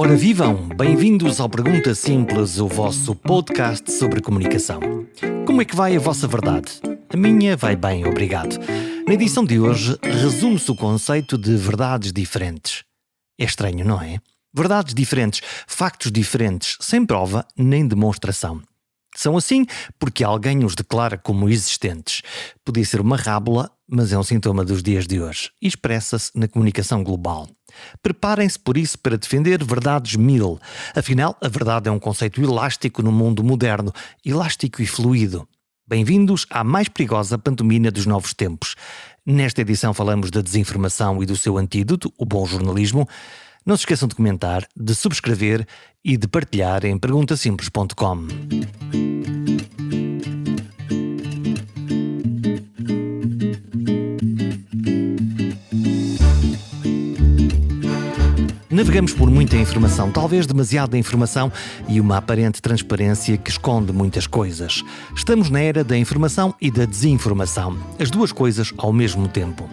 Ora vivam, bem-vindos ao Pergunta Simples, o vosso podcast sobre comunicação. Como é que vai a vossa verdade? A minha vai bem, obrigado. Na edição de hoje, resume-se o conceito de verdades diferentes. É estranho, não é? Verdades diferentes, factos diferentes, sem prova nem demonstração. São assim porque alguém os declara como existentes. Podia ser uma rábula, mas é um sintoma dos dias de hoje e expressa-se na comunicação global. Preparem-se por isso para defender verdades 1000. Afinal, a verdade é um conceito elástico no mundo moderno, elástico e fluido. Bem-vindos à mais perigosa pantomima dos novos tempos. Nesta edição falamos da desinformação e do seu antídoto, o bom jornalismo. Não se esqueçam de comentar, de subscrever e de partilhar em perguntasimples.com. Navegamos por muita informação, talvez demasiada informação e uma aparente transparência que esconde muitas coisas. Estamos na era da informação e da desinformação, as duas coisas ao mesmo tempo.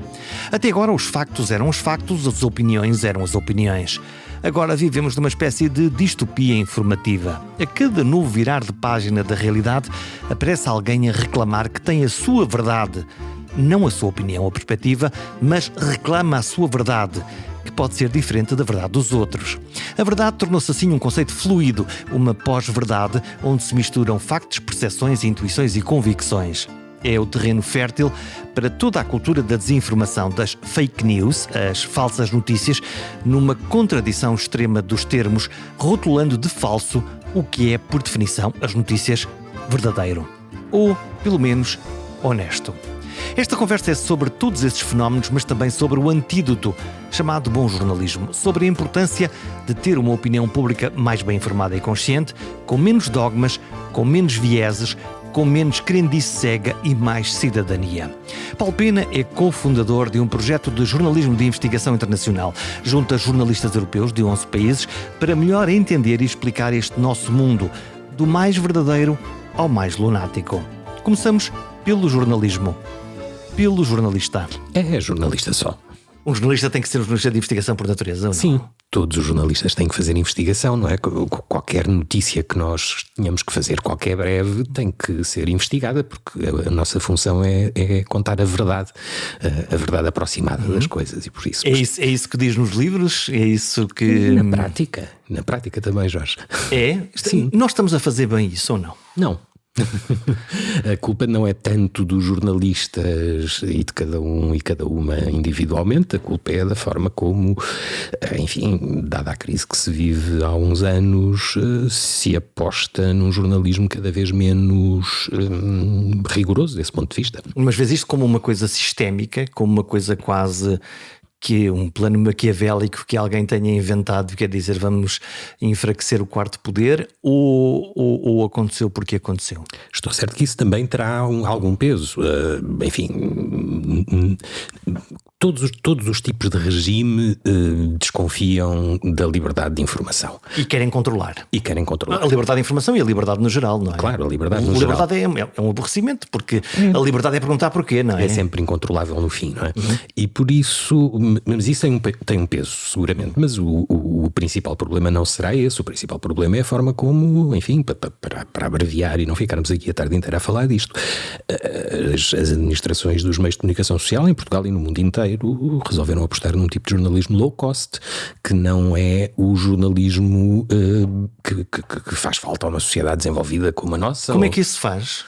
Até agora os factos eram os factos, as opiniões eram as opiniões. Agora vivemos numa espécie de distopia informativa. A cada novo virar de página da realidade aparece alguém a reclamar que tem a sua verdade. Não a sua opinião ou perspectiva, mas reclama a sua verdade, que pode ser diferente da verdade dos outros. A verdade tornou-se assim um conceito fluido, uma pós-verdade onde se misturam factos, percepções, intuições e convicções. É o terreno fértil para toda a cultura da desinformação, das fake news, as falsas notícias, numa contradição extrema dos termos, rotulando de falso o que é, por definição, as notícias verdadeiro. Ou, pelo menos, honesto. Esta conversa é sobre todos esses fenómenos, mas também sobre o antídoto, chamado bom jornalismo, sobre a importância de ter uma opinião pública mais bem informada e consciente, com menos dogmas, com menos vieses, com menos crendice cega e mais cidadania. Paulo Pena é cofundador de um projeto de jornalismo de investigação internacional, junto a jornalistas europeus de 11 países, para melhor entender e explicar este nosso mundo, do mais verdadeiro ao mais lunático. Começamos pelo jornalismo. Pelo jornalista. É jornalista só. Um jornalista tem que ser um jornalista de investigação por natureza, ou não? Sim, todos os jornalistas têm que fazer investigação, não é? Qualquer notícia que nós tenhamos que fazer, qualquer breve, tem que ser investigada, porque a nossa função é contar a verdade aproximada das coisas e por isso. É isso que diz nos livros? É isso que... Na prática também, Jorge. É? Sim. Nós estamos a fazer bem isso ou não? Não. A culpa não é tanto dos jornalistas e de cada um e cada uma individualmente. A culpa é da forma como, enfim, dada a crise que se vive há uns anos, se aposta num jornalismo cada vez menos rigoroso desse ponto de vista. Mas vês isto como uma coisa sistémica, como uma coisa quase... que é um plano maquiavélico que alguém tenha inventado, quer dizer, vamos enfraquecer o quarto poder, ou aconteceu porque aconteceu? Estou certo que isso também terá algum peso. Enfim, todos os tipos de regime desconfiam da liberdade de informação. E querem controlar. A liberdade de informação e a liberdade no geral, não é? Claro, a liberdade no geral. A liberdade é um aborrecimento, porque a liberdade é perguntar porquê, não é? É sempre incontrolável no fim, não é? E por isso... Mas isso tem um peso, seguramente. Mas o principal problema não será esse. O principal problema é a forma como, enfim, para abreviar e não ficarmos aqui a tarde inteira a falar disto, as administrações dos meios de comunicação social em Portugal e no mundo inteiro resolveram apostar num tipo de jornalismo low cost, que não é o jornalismo que faz falta a uma sociedade desenvolvida como a nossa. Como é que isso se faz?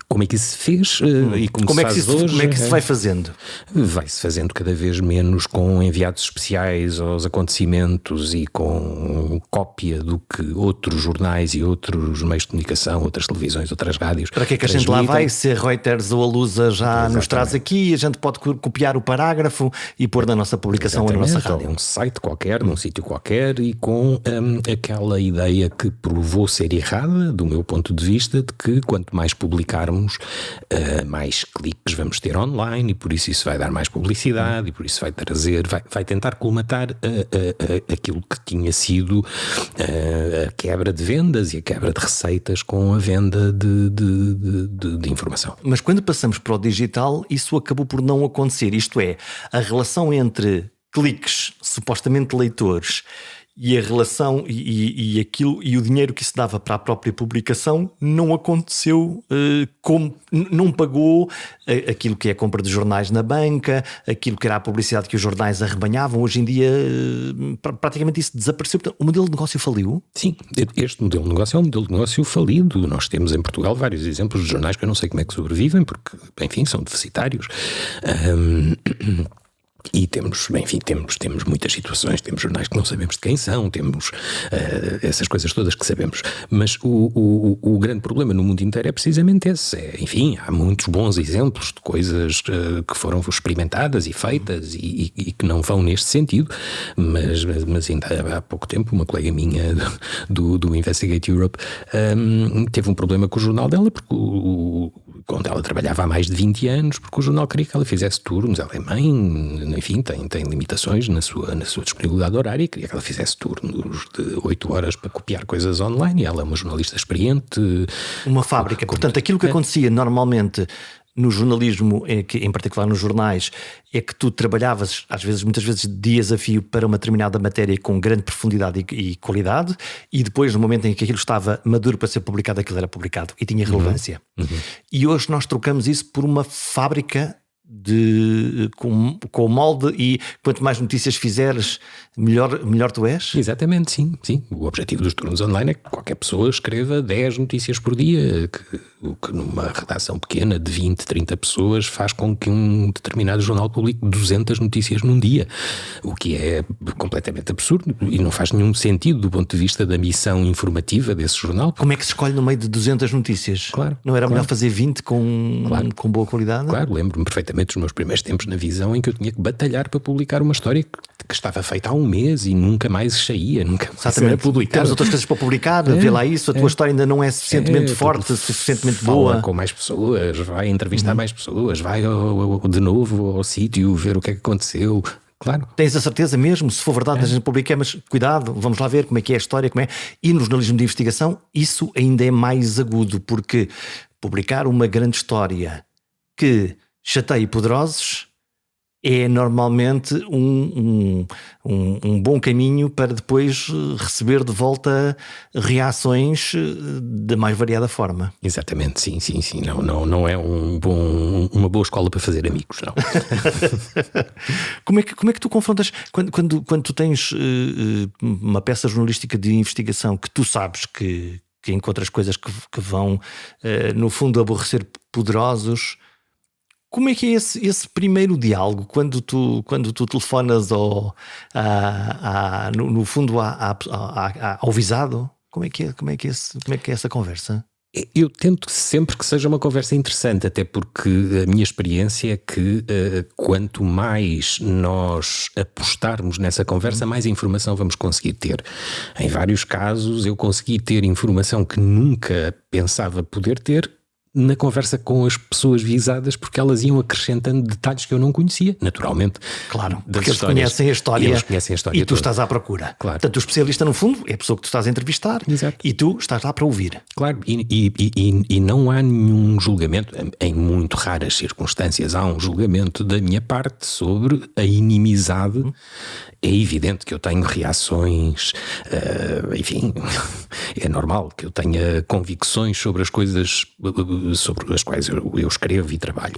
Como é que isso se fez e como é que se vai fazendo? Vai-se fazendo cada vez menos com enviados especiais aos acontecimentos e com cópia do que outros jornais e outros meios de comunicação, outras televisões, outras rádios. Para que é que a gente lá vai? Se a Reuters ou a Lusa já nos traz aqui, a gente pode copiar o parágrafo e pôr na nossa publicação ou na nossa rádio. Um site qualquer, num sítio qualquer e com aquela ideia que provou ser errada, do meu ponto de vista, de que quanto mais publicar mais cliques vamos ter online e por isso vai dar mais publicidade e por isso vai tentar colmatar aquilo que tinha sido a quebra de vendas e a quebra de receitas com a venda de informação. Mas quando passamos para o digital, isso acabou por não acontecer. Isto é, a relação entre cliques, supostamente leitores, e a relação e aquilo e o dinheiro que se dava para a própria publicação não aconteceu como não pagou aquilo que é a compra de jornais na banca, aquilo que era a publicidade que os jornais arrebanhavam. Hoje em dia praticamente isso desapareceu. Portanto, o modelo de negócio faliu? Sim, este modelo de negócio é um modelo de negócio falido. Nós temos em Portugal vários exemplos de jornais que eu não sei como é que sobrevivem, porque, enfim, são deficitários. E temos muitas situações, temos jornais que não sabemos de quem são, temos essas coisas todas que sabemos. Mas o grande problema no mundo inteiro é precisamente esse. Enfim, há muitos bons exemplos de coisas que foram experimentadas e feitas e que não vão neste sentido, mas ainda há pouco tempo uma colega minha do Investigate Europe teve um problema com o jornal dela, porque onde ela trabalhava há mais de 20 anos, porque o jornal queria que ela fizesse turnos. Ela é mãe, enfim, tem limitações na sua disponibilidade horária, e queria que ela fizesse turnos de 8 horas para copiar coisas online, e ela é uma jornalista experiente. Uma fábrica. Portanto, aquilo que acontecia normalmente no jornalismo, em particular nos jornais, é que tu trabalhavas, muitas vezes dias a fio para uma determinada matéria com grande profundidade e qualidade, e depois, no momento em que aquilo estava maduro para ser publicado, aquilo era publicado e tinha relevância. E hoje nós trocamos isso por uma fábrica com o molde, e quanto mais notícias fizeres, melhor tu és? Exatamente, sim. O objetivo dos turnos online é que qualquer pessoa escreva 10 notícias por dia, o que numa redação pequena de 20, 30 pessoas faz com que um determinado jornal publique 200 notícias num dia, o que é completamente absurdo e não faz nenhum sentido do ponto de vista da missão informativa desse jornal. Como é que se escolhe no meio de 200 notícias? Claro. Não era melhor fazer 20 com boa qualidade? Claro, lembro-me perfeitamente dos meus primeiros tempos na Visão, em que eu tinha que batalhar para publicar uma história que estava feita há um mês e nunca mais saía, nunca mais era publicada. Temos outras coisas para publicar, vê lá isso, a tua história ainda não é suficientemente forte, suficientemente boa. Com mais pessoas, vai entrevistar mais pessoas, vai de novo ao sítio ver o que é que aconteceu. Claro. Tens a certeza mesmo, se for verdade, a gente publica, mas cuidado, vamos lá ver como é que é a história, como é. E no jornalismo de investigação isso ainda é mais agudo, porque publicar uma grande história que chateie poderosos é normalmente um bom caminho para depois receber de volta reações da mais variada forma. Exatamente, sim. Não é uma boa escola para fazer amigos, não. Como é que tu confrontas quando tu tens uma peça jornalística de investigação que tu sabes que encontras coisas que vão, no fundo, aborrecer poderosos? Como é que é esse primeiro diálogo quando tu telefonas no fundo ao visado? Como é que é essa conversa? Eu tento sempre que seja uma conversa interessante, até porque a minha experiência é que quanto mais nós apostarmos nessa conversa, mais informação vamos conseguir ter. Em vários casos eu consegui ter informação que nunca pensava poder ter na conversa com as pessoas visadas, porque elas iam acrescentando detalhes que eu não conhecia, naturalmente. Claro, porque eles conhecem a história e tu estás à procura. Claro. Portanto, o especialista, no fundo, é a pessoa que tu estás a entrevistar. Exato. E tu estás lá para ouvir. Claro, e não há nenhum julgamento, em muito raras circunstâncias, há um julgamento da minha parte sobre a inimizade. É evidente que eu tenho reações, enfim, é normal que eu tenha convicções sobre as coisas sobre as quais eu escrevo e trabalho,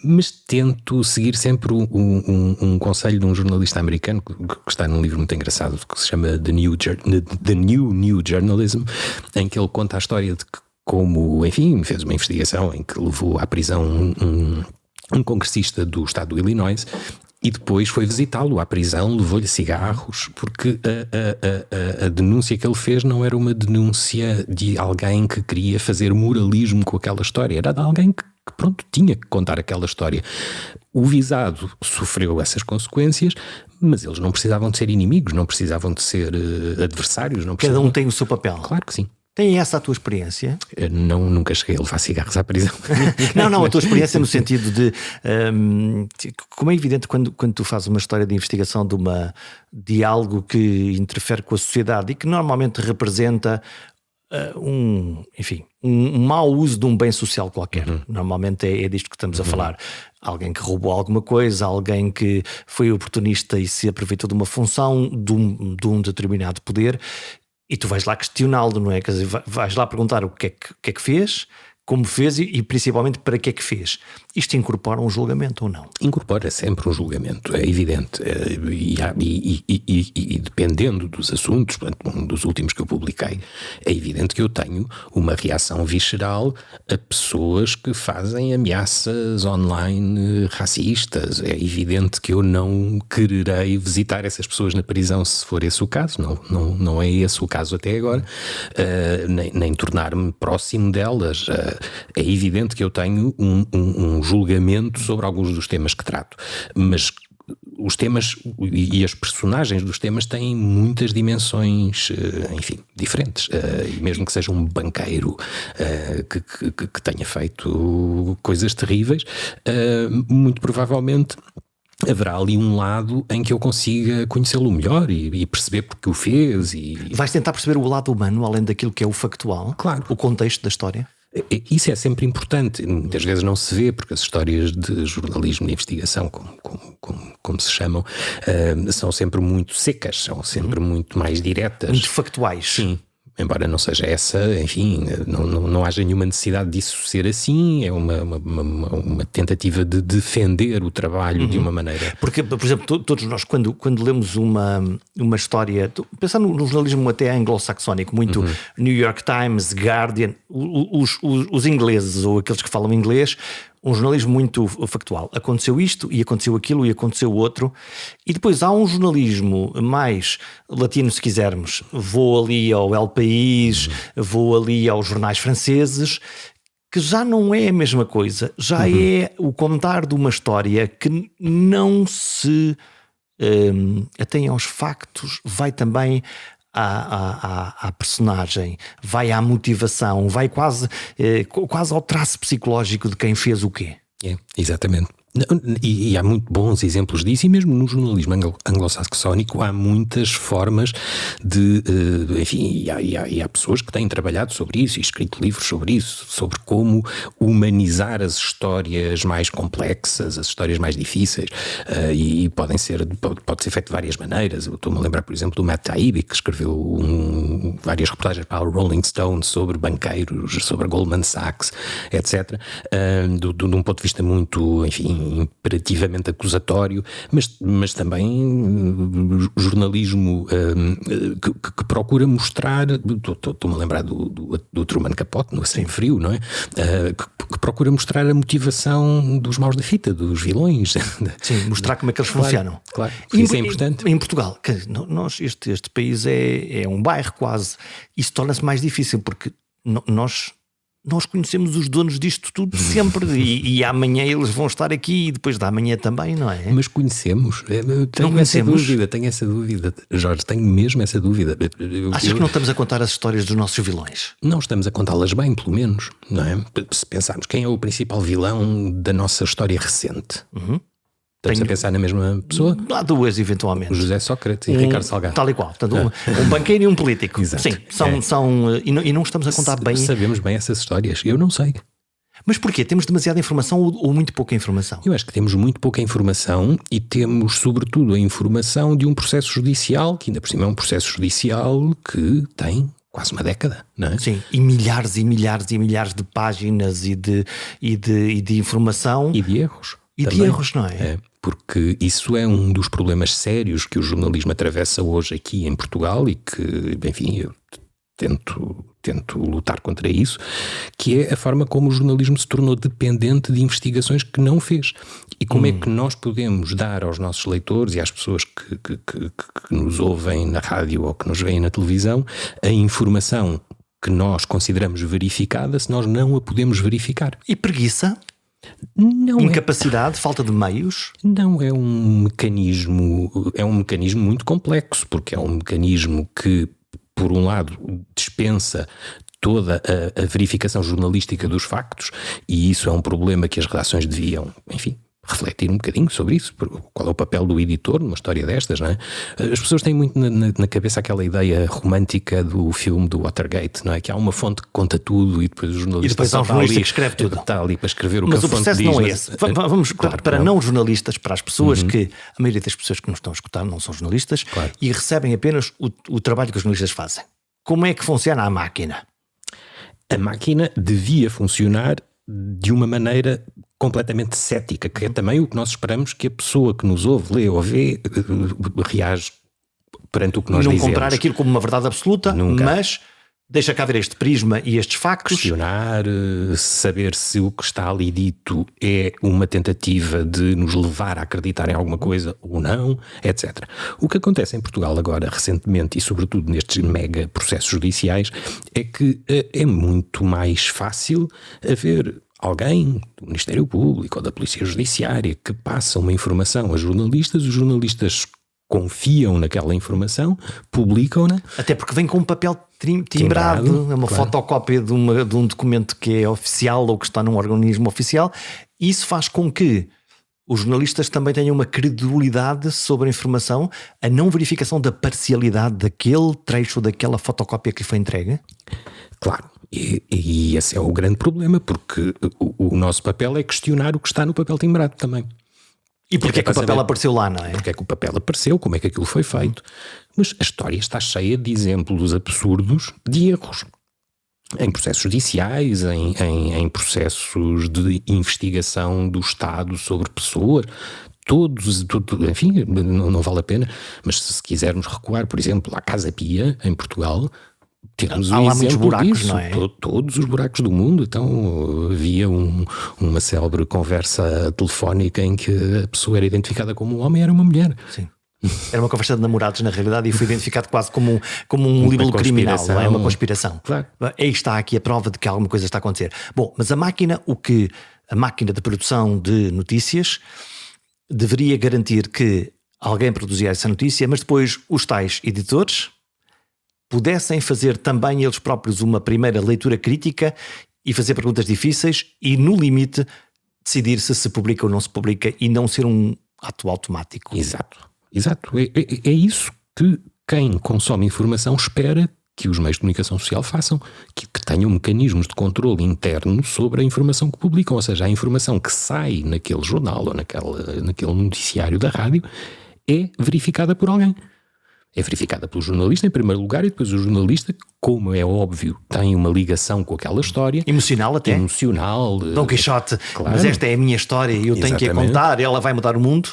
mas tento seguir sempre um conselho de um jornalista americano que está num livro muito engraçado que se chama The New Journalism, em que ele conta a história de que, como, enfim, fez uma investigação em que levou à prisão um congressista do estado do Illinois. E depois foi visitá-lo à prisão, levou-lhe cigarros, porque a denúncia que ele fez não era uma denúncia de alguém que queria fazer moralismo com aquela história, era de alguém que pronto, tinha que contar aquela história. O visado sofreu essas consequências, mas eles não precisavam de ser inimigos, não precisavam de ser adversários. Cada um tem o seu papel. Claro que sim. Tem essa a tua experiência? Eu nunca cheguei a levar cigarros à prisão. Não, a tua experiência no sentido de... como é evidente quando tu fazes uma história de investigação de algo que interfere com a sociedade e que normalmente representa um mau uso de um bem social qualquer. Normalmente é disto que estamos a falar. Alguém que roubou alguma coisa, alguém que foi oportunista e se aproveitou de uma função, de um determinado poder, e tu vais lá questioná-lo, não é? Quer dizer, vais lá perguntar o que é que fez, como fez e principalmente para que é que fez. Isto incorpora um julgamento ou não? Incorpora sempre um julgamento, é evidente. E dependendo dos assuntos, um dos últimos que eu publiquei, é evidente que eu tenho uma reação visceral a pessoas que fazem ameaças online racistas. É evidente que eu não quererei visitar essas pessoas na prisão se for esse o caso. Não é esse o caso até agora. Nem tornar-me próximo delas. É evidente que eu tenho um julgamento sobre alguns dos temas que trato, mas os temas e as personagens dos temas têm muitas dimensões, enfim, diferentes. E mesmo que seja um banqueiro que tenha feito coisas terríveis, muito provavelmente haverá ali um lado em que eu consiga conhecê-lo melhor e perceber porque o fez. Vais tentar perceber o lado humano, além daquilo que é o factual? Claro. O contexto da história? Isso é sempre importante. Muitas vezes não se vê, porque as histórias de jornalismo de investigação, como se chamam, são sempre muito secas, são sempre muito mais diretas. Muito factuais. Sim. Embora não seja essa, enfim, não haja nenhuma necessidade disso ser assim, é uma tentativa de defender o trabalho de uma maneira. Porque, por exemplo, todos nós, quando lemos uma história, pensar no jornalismo até anglo-saxónico, muito New York Times, Guardian, os ingleses ou aqueles que falam inglês, um jornalismo muito factual. Aconteceu isto e aconteceu aquilo e aconteceu outro. E depois há um jornalismo mais latino, se quisermos. Vou ali ao El País, vou ali aos jornais franceses, que já não é a mesma coisa. Já é o contar de uma história que não se atém aos factos, vai também à personagem, vai à motivação, vai quase ao traço psicológico de quem fez o quê. É, exatamente. E há muito bons exemplos disso, e mesmo no jornalismo anglo-saxónico há muitas formas de, enfim, e há pessoas que têm trabalhado sobre isso e escrito livros sobre isso, sobre como humanizar as histórias mais complexas, as histórias mais difíceis, e pode ser feito de várias maneiras. Eu estou-me a lembrar, por exemplo, do Matt Taibbi, que escreveu várias reportagens para o Rolling Stone sobre banqueiros, sobre a Goldman Sachs, etc., de um ponto de vista muito, enfim, imperativamente acusatório, mas também jornalismo que procura mostrar, estou-me a lembrar do Truman Capote, no Sem Frio, não é? Que procura mostrar a motivação dos maus da fita, dos vilões. Sim, mostrar como é que eles funcionam. Claro, isso é importante. Em Portugal, este país é um bairro quase, isso torna-se mais difícil, porque nós conhecemos os donos disto tudo sempre e amanhã eles vão estar aqui e depois da amanhã também, não é? Mas conhecemos? Tenho essa dúvida, Jorge, tenho mesmo essa dúvida. Achas que não estamos a contar as histórias dos nossos vilões? Não estamos a contá-las bem, pelo menos, não é? Se pensarmos quem é o principal vilão da nossa história recente. Estamos a pensar na mesma pessoa? Há duas, eventualmente. O José Sócrates e Ricardo Salgado. Tal e qual. Portanto, um banqueiro e um político. Exato. Sim, e não estamos a contar bem. Sabemos bem essas histórias. Eu não sei. Mas porquê? Temos demasiada informação ou muito pouca informação? Eu acho que temos muito pouca informação e temos, sobretudo, a informação de um processo judicial, que ainda por cima é um processo judicial que tem quase uma década, não é? Sim, e milhares e milhares e milhares de páginas e de informação. E de erros. E também. De erros, não é? Porque isso é um dos problemas sérios que o jornalismo atravessa hoje aqui em Portugal e que, enfim, eu tento lutar contra isso, que é a forma como o jornalismo se tornou dependente de investigações que não fez. E como é que nós podemos dar aos nossos leitores e às pessoas que nos ouvem na rádio ou que nos veem na televisão a informação que nós consideramos verificada se nós não a podemos verificar. E preguiça? Não incapacidade, falta de meios? Não, é um mecanismo muito complexo, porque é um mecanismo que, por um lado, dispensa toda a verificação jornalística dos factos, e isso é um problema que as redações deviam, enfim, refletir um bocadinho sobre isso. Qual é o papel do editor numa história destas, não é? As pessoas têm muito na cabeça aquela ideia romântica do filme do Watergate, não é? Que há uma fonte que conta tudo e depois o jornalista, e depois há um jornalista que escreve tudo. Está ali para escrever o Mas que a o fonte processo diz, não é mas, esse. Vamos claro, para não os jornalistas, para as pessoas que, a maioria das pessoas que nos estão a escutar não são jornalistas, Claro. e recebem apenas o trabalho que os jornalistas fazem. Como é que funciona a máquina? A máquina devia funcionar de uma maneira completamente cética, que é também o que nós esperamos que a pessoa que nos ouve, lê ou vê, reage perante o que nós Não dizemos. comprar aquilo como uma verdade absoluta, Nunca. mas deixa cá ver este prisma e estes factos. Questionar, saber se o que está ali dito é uma tentativa de nos levar a acreditar em alguma coisa ou não, etc. O que acontece em Portugal agora, recentemente, e sobretudo nestes mega processos judiciais, é que é muito mais fácil haver alguém do Ministério Público ou da Polícia Judiciária que passa uma informação a jornalistas, os jornalistas confiam naquela informação, publicam-na. Até porque vem com um papel timbrado, é uma claro. fotocópia de um documento que é oficial ou que está num organismo oficial. Isso faz com que os jornalistas também tenham uma credibilidade sobre a informação, a não verificação da parcialidade daquele trecho, daquela fotocópia que lhe foi entregue. Claro, e esse é o grande problema, porque o nosso papel é questionar o que está no papel timbrado também. E porque é que o papel apareceu lá, não é? Porque é que o papel apareceu, como é que aquilo foi feito. Mas a história está cheia de exemplos absurdos de erros. Em processos judiciais, em processos de investigação do Estado sobre pessoas, enfim, não vale a pena. Mas se quisermos recuar, por exemplo, à Casa Pia, em Portugal, temos há um lá muitos exemplo buracos, disso, não é? Todos os buracos do mundo. Então havia uma célebre conversa telefónica em que a pessoa era identificada como um homem e era uma mulher. Sim. Era uma conversa de namorados, na realidade, e foi identificado quase como um libelo criminal, não é? Uma conspiração. Claro. Aí está aqui a prova de que alguma coisa está a acontecer. Bom, mas a máquina de produção de notícias deveria garantir que alguém produzia essa notícia, mas depois os tais editores pudessem fazer também eles próprios uma primeira leitura crítica e fazer perguntas difíceis e, no limite, decidir se publica ou não se publica e não ser um ato automático. Exato. É isso que quem consome informação espera que os meios de comunicação social façam, que tenham mecanismos de controle interno sobre a informação que publicam, ou seja, a informação que sai naquele jornal ou naquele noticiário da rádio é verificada por alguém. É verificada pelo jornalista em primeiro lugar, e depois o jornalista, como é óbvio, tem uma ligação com aquela história. Emocional até. Emocional. Dom Quixote, claro. Mas esta é a minha história e eu tenho que a contar, ela vai mudar o mundo.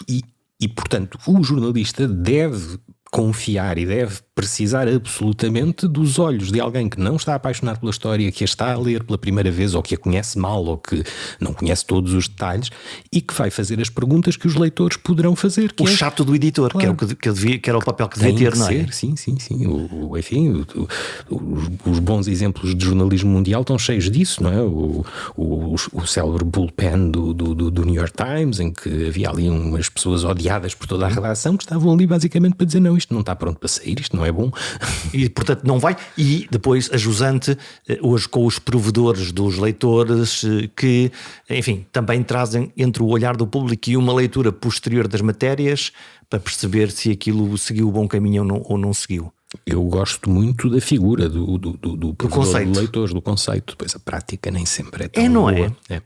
E, portanto, o jornalista deve confiar e deve precisar absolutamente dos olhos de alguém que não está apaixonado pela história, que a está a ler pela primeira vez, ou que a conhece mal, ou que não conhece todos os detalhes, e que vai fazer as perguntas que os leitores poderão fazer. O chato do editor, claro. que era o papel que devia ter, não é? Sim. Enfim, os bons exemplos de jornalismo mundial estão cheios disso, não é? O célebre bullpen do New York Times, em que havia ali umas pessoas odiadas por toda a redação que estavam ali basicamente para dizer: não, isto não está pronto para sair, isto não é bom. E portanto não vai. E depois a jusante, hoje com os provedores dos leitores, que, enfim, também trazem entre o olhar do público e uma leitura posterior das matérias para perceber se aquilo seguiu o bom caminho ou não seguiu. Eu gosto muito da figura do provedor de leitores, do conceito. Depois a prática nem sempre é tão não boa. É?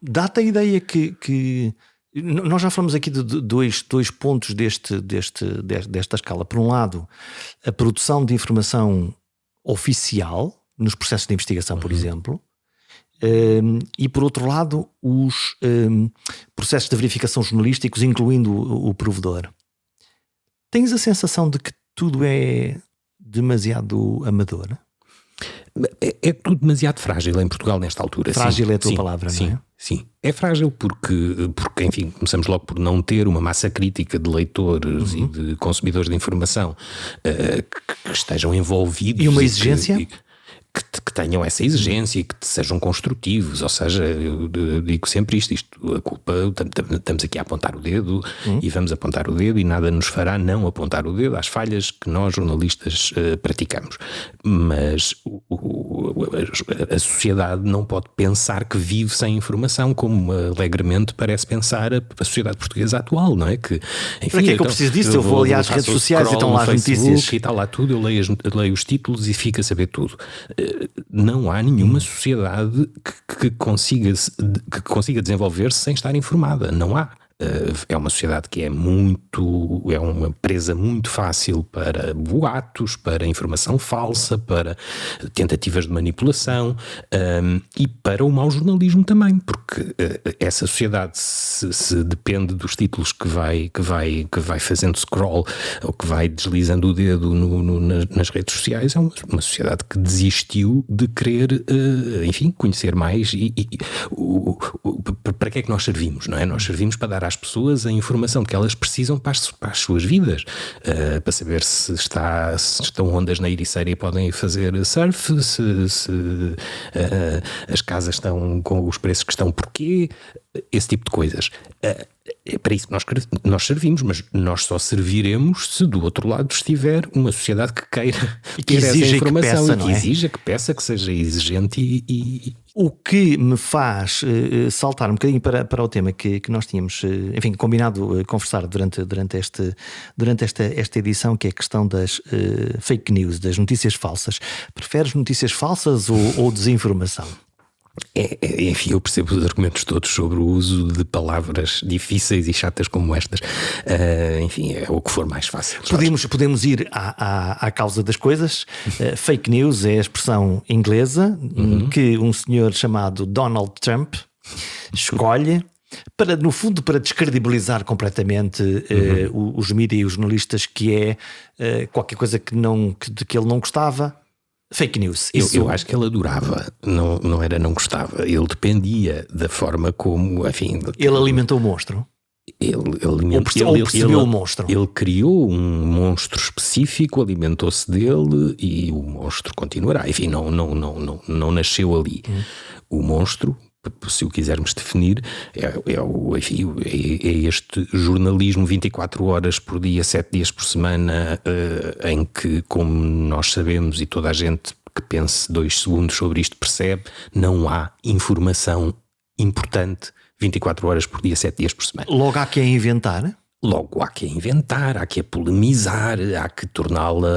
Dá-te a ideia que nós já falamos aqui de dois pontos desta escala. Por um lado, a produção de informação oficial nos processos de investigação, por exemplo, e por outro lado, os processos de verificação jornalísticos, incluindo o provedor. Tens a sensação de que tudo é demasiado amador? É tudo demasiado frágil em Portugal nesta altura. Frágil é a tua palavra, não é? Sim. É frágil porque, enfim, começamos logo por não ter uma massa crítica de leitores e de consumidores de informação que estejam envolvidos. E uma exigência? Que tenham essa exigência e que sejam construtivos. Ou seja, eu digo sempre isto, a culpa, estamos aqui a apontar o dedo e vamos apontar o dedo e nada nos fará não apontar o dedo às falhas que nós jornalistas praticamos. Mas a sociedade não pode pensar que vive sem informação, como alegremente parece pensar a sociedade portuguesa atual, não é? Que, enfim, para que é que eu preciso disso? Eu vou ali às redes sociais e estão lá as notícias. E está lá tudo, eu leio os títulos e fico a saber tudo. Não há nenhuma sociedade que consiga desenvolver-se sem estar informada. Não há. É uma sociedade que é uma presa muito fácil para boatos, para informação falsa, para tentativas de manipulação, e para o mau jornalismo também, porque essa sociedade se depende dos títulos que vai fazendo scroll ou que vai deslizando o dedo nas redes sociais. É uma sociedade que desistiu de querer, enfim, conhecer mais para que é que nós servimos, não é? Nós servimos para dar às pessoas a informação que elas precisam para as suas vidas, para saber se estão ondas na Ericeira e podem fazer surf, se as casas estão com os preços que estão porquê, esse tipo de coisas. É para isso que nós servimos, mas nós só serviremos se do outro lado estiver uma sociedade que queira que exija essa informação, e que exija, que peça, que seja exigente e... O que me faz saltar um bocadinho para o tema que nós tínhamos, enfim, combinado conversar durante esta edição, que é a questão das fake news, das notícias falsas. Preferes notícias falsas ou desinformação? Enfim, eu percebo os argumentos todos sobre o uso de palavras difíceis e chatas como estas. Enfim, é o que for mais fácil. Podemos ir à causa das coisas. Fake news é a expressão inglesa que um senhor chamado Donald Trump escolhe para, no fundo, para descredibilizar completamente os mídias e os jornalistas, que é qualquer coisa que ele não gostava. Fake news. Eu acho que ele adorava, não era não gostava. Ele dependia da forma como, enfim... Ele alimentou o monstro? Ele percebeu o monstro? Ele criou um monstro específico, alimentou-se dele e o monstro continuará. Enfim, não nasceu ali. O monstro, se o quisermos definir, é este jornalismo 24 horas por dia, 7 dias por semana, em que, como nós sabemos e toda a gente que pense 2 segundos sobre isto percebe, não há informação importante 24 horas por dia, 7 dias por semana. Logo há que a inventar? Logo há que a inventar, há que a polemizar, há que torná-la...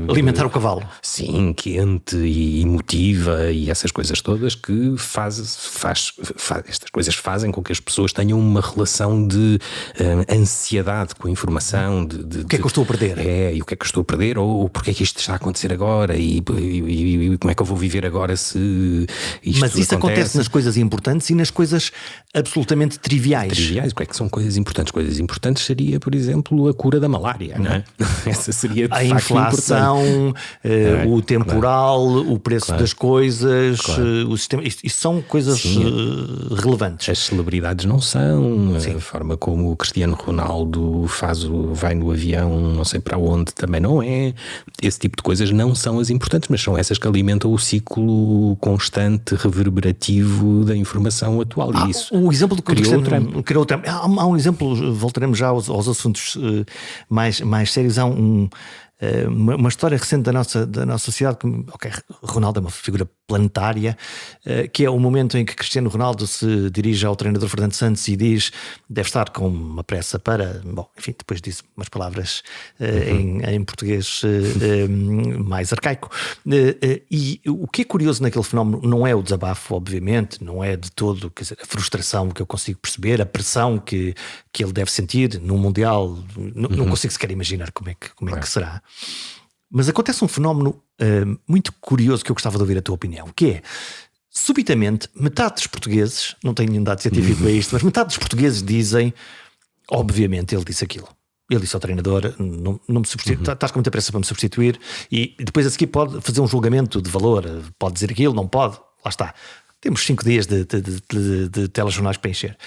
alimentar o cavalo. Sim, quente e emotiva e essas coisas todas que estas coisas fazem com que as pessoas tenham uma relação de ansiedade com a informação. O que é que eu estou a perder? E o que é que eu estou a perder, ou porque é que isto está a acontecer agora e como é que eu vou viver agora se isto Mas isso acontece nas coisas importantes e nas coisas absolutamente triviais. O que é que são coisas importantes? Coisas importantes seria, por exemplo, a cura da malária, não é? Essa seria de a facto inflação, o temporal, o preço das coisas, o sistema. Isto são coisas relevantes. As celebridades não são, a forma como o Cristiano Ronaldo vai no avião, não sei para onde, também não é. Esse tipo de coisas não são as importantes, mas são essas que alimentam o ciclo constante, reverberativo da informação atual. E isso o exemplo do criou Trump. Há um exemplo. Voltaremos já aos assuntos mais sérios. Há uma história recente da nossa sociedade. Ronaldo é uma figura planetária, que é o momento em que Cristiano Ronaldo se dirige ao treinador Fernando Santos e diz: deve estar com uma pressa para... Bom, enfim, depois disso umas palavras em português mais arcaico. E o que é curioso naquele fenómeno não é o desabafo, obviamente, não é de todo, quer dizer, a frustração que eu consigo perceber, a pressão que ele deve sentir num Mundial. Não consigo sequer imaginar como é que será. Mas acontece um fenómeno muito curioso que eu gostava de ouvir a tua opinião, que é, subitamente, metade dos portugueses, não tenho nenhum dado científico a isto, mas metade dos portugueses dizem: obviamente ele disse aquilo. Ele disse ao treinador: não me substitui, estás com muita pressa para me substituir. E depois a seguir pode fazer um julgamento de valor, pode dizer aquilo, não pode, lá está. Temos 5 dias de telejornais para encher.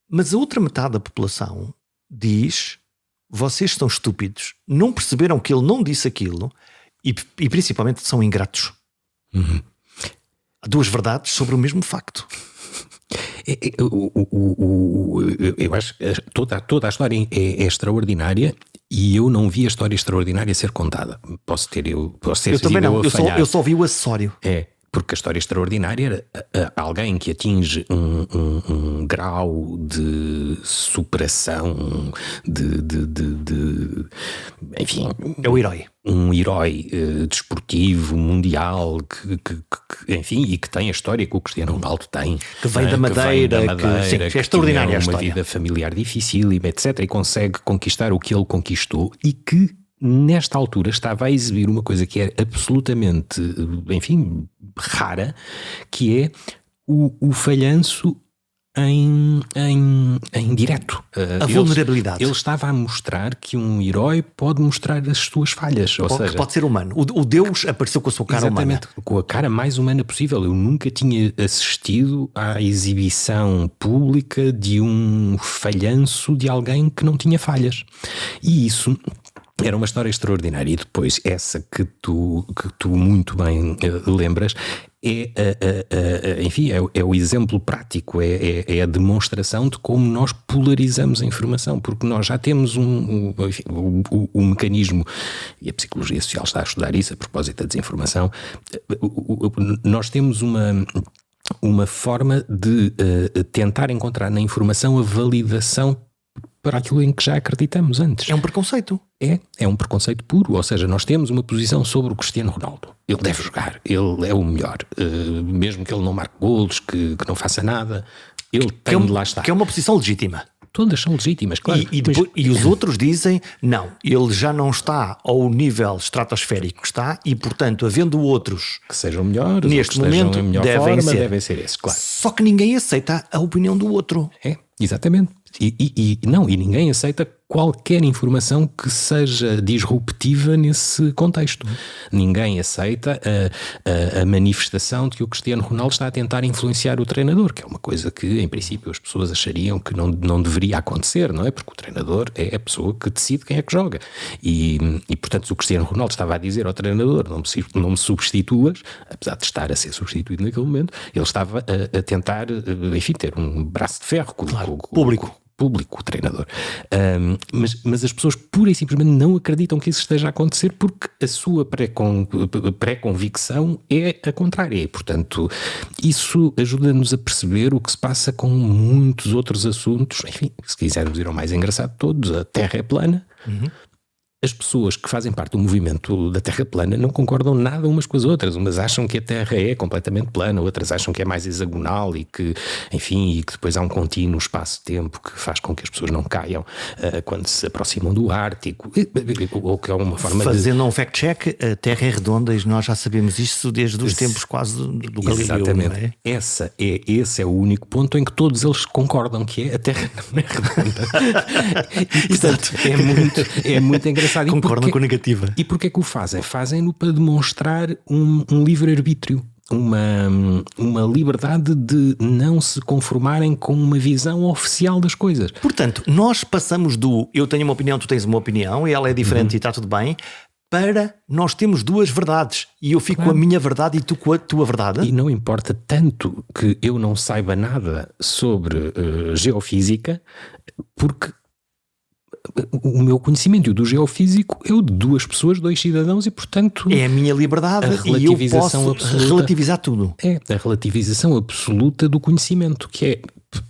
Mas a outra metade da população diz: vocês são estúpidos, não perceberam que ele não disse aquilo e principalmente são ingratos. Há 2 verdades sobre o mesmo facto. Eu acho que toda a história é extraordinária e eu não vi a história extraordinária ser contada. Posso ter eu também não, eu só vi o acessório. Porque a história extraordinária era alguém que atinge um grau de superação, enfim... É o herói. Um herói desportivo, mundial, enfim, e que tem a história que o Cristiano Ronaldo tem. Que vem da Madeira, sim, é extraordinária a história. Uma vida familiar dificílima, etc. E consegue conquistar o que ele conquistou e que, nesta altura, estava a exibir uma coisa que é absolutamente, enfim, rara, que é o falhanço em direto. A vulnerabilidade. Ele estava a mostrar que um herói pode mostrar as suas falhas. Ou seja, que pode ser humano. O Deus apareceu com a sua cara humana. Com a cara mais humana possível. Eu nunca tinha assistido à exibição pública de um falhanço de alguém que não tinha falhas. E isso... era uma história extraordinária. E depois essa que tu muito bem lembras enfim, é o exemplo prático, é a demonstração de como nós polarizamos a informação, porque nós já temos um mecanismo, e a psicologia social está a estudar isso a propósito da desinformação. Nós temos uma forma de tentar encontrar na informação a validação para aquilo em que já acreditamos antes. É um preconceito. É um preconceito puro. Ou seja, nós temos uma posição sobre o Cristiano Ronaldo. Ele deve jogar, ele é o melhor. Mesmo que ele não marque golos, que não faça nada, ele tem de lá estar. Que é uma posição legítima. Todas são legítimas, claro. E os outros dizem, não, ele já não está ao nível estratosférico que está e, portanto, havendo outros que sejam melhores, neste momento, devem ser esses, claro. Só que ninguém aceita a opinião do outro. Exatamente. E ninguém aceita qualquer informação que seja disruptiva nesse contexto. Ninguém aceita a manifestação de que o Cristiano Ronaldo está a tentar influenciar o treinador, que é uma coisa que, em princípio, as pessoas achariam que não deveria acontecer, não é? Porque o treinador é a pessoa que decide quem é que joga. E portanto, o Cristiano Ronaldo estava a dizer ao treinador, não me substituas, apesar de estar a ser substituído naquele momento, ele estava a tentar, enfim, ter um braço de ferro com o treinador. Mas as pessoas pura e simplesmente não acreditam que isso esteja a acontecer porque a sua pré-convicção é a contrária. E, portanto, isso ajuda-nos a perceber o que se passa com muitos outros assuntos. Enfim, se quisermos ir ao mais engraçado de todos, a Terra é plana. As pessoas que fazem parte do movimento da Terra plana não concordam nada umas com as outras. Umas acham que a Terra é completamente plana, outras acham que é mais hexagonal e que, enfim, e que depois há um contínuo espaço-tempo que faz com que as pessoas não caiam quando se aproximam do Ártico, ou que é uma forma Fazendo um fact-check, a Terra é redonda e nós já sabemos isso desde os tempos quase do Galileu. Exatamente. Esse é o único ponto em que todos eles concordam que a Terra não é redonda. E, portanto, é muito engraçado. Concordam com a negativa. E porquê que o fazem? Fazem-no para demonstrar um livre-arbítrio, uma liberdade de não se conformarem com uma visão oficial das coisas. Portanto, nós passamos do eu tenho uma opinião, tu tens uma opinião, e ela é diferente e está tudo bem, para nós temos duas verdades e eu fico com a minha verdade e tu com a tua verdade. E não importa tanto que eu não saiba nada sobre geofísica, porque o meu conhecimento do geofísico é o de duas pessoas, dois cidadãos, e portanto é a minha liberdade e eu posso relativizar tudo. É a relativização absoluta do conhecimento, que é,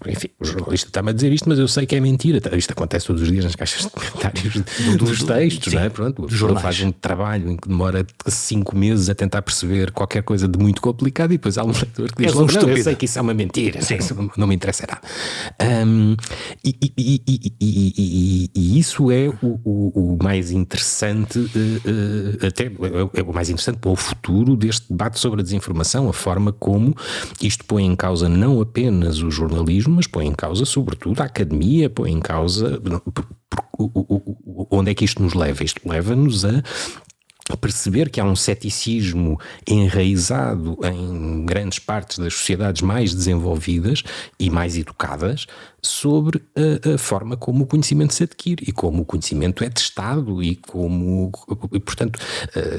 enfim, o jornalista está-me a dizer isto, mas eu sei que é mentira. Isto acontece todos os dias nas caixas de comentários dos textos, não é? Pronto, o jornal faz um trabalho em que demora 5 meses a tentar perceber qualquer coisa de muito complicado e depois há um leitor que diz, não, eu sei que isso é uma mentira, não me interessa nada. E isso é o mais interessante, até é o mais interessante para o futuro deste debate sobre a desinformação, a forma como isto põe em causa não apenas o jornalismo, mas põe em causa sobretudo a academia, põe em causa onde é que isto nos leva? Isto leva-nos a perceber que há um ceticismo enraizado em grandes partes das sociedades mais desenvolvidas e mais educadas sobre a forma como o conhecimento se adquire e como o conhecimento é testado e portanto,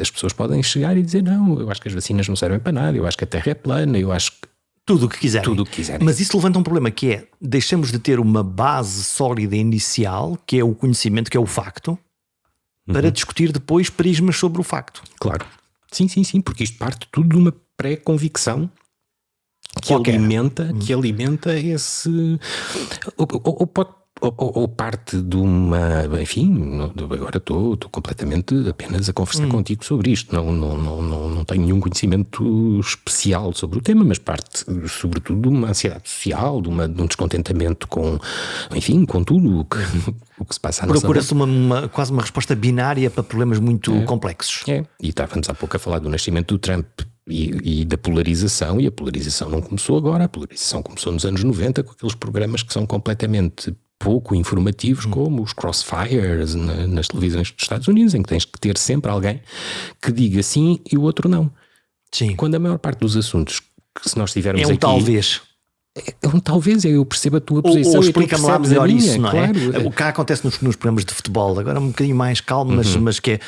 as pessoas podem chegar e dizer, não, eu acho que as vacinas não servem para nada, eu acho que a Terra é plana, eu acho que tudo o que quiserem. Tudo o que quiserem. Mas isso levanta um problema que é, deixamos de ter uma base sólida inicial, que é o conhecimento, que é o facto, para discutir depois prismas sobre o facto. Claro. Sim, porque isto parte tudo de uma pré-convicção que alimenta esse... Ou parte de uma... Enfim, agora estou completamente apenas a conversar contigo sobre isto. Não tenho nenhum conhecimento especial sobre o tema, mas parte sobretudo de uma ansiedade social, de um descontentamento com tudo o que se passa à nossa volta. Procura-se quase uma resposta binária para problemas muito complexos. E estávamos há pouco a falar do nascimento do Trump e da polarização, e a polarização não começou agora, a polarização começou nos anos 90 com aqueles programas que são completamente pouco informativos, como os crossfires nas televisões dos Estados Unidos, em que tens que ter sempre alguém que diga sim e o outro não. Sim. Quando a maior parte dos assuntos que se nós tivermos aqui... talvez, eu percebo a tua posição. Ou explica-me lá melhor isso, não é? Claro. O que acontece nos programas de futebol, agora um bocadinho mais calmo, mas que é,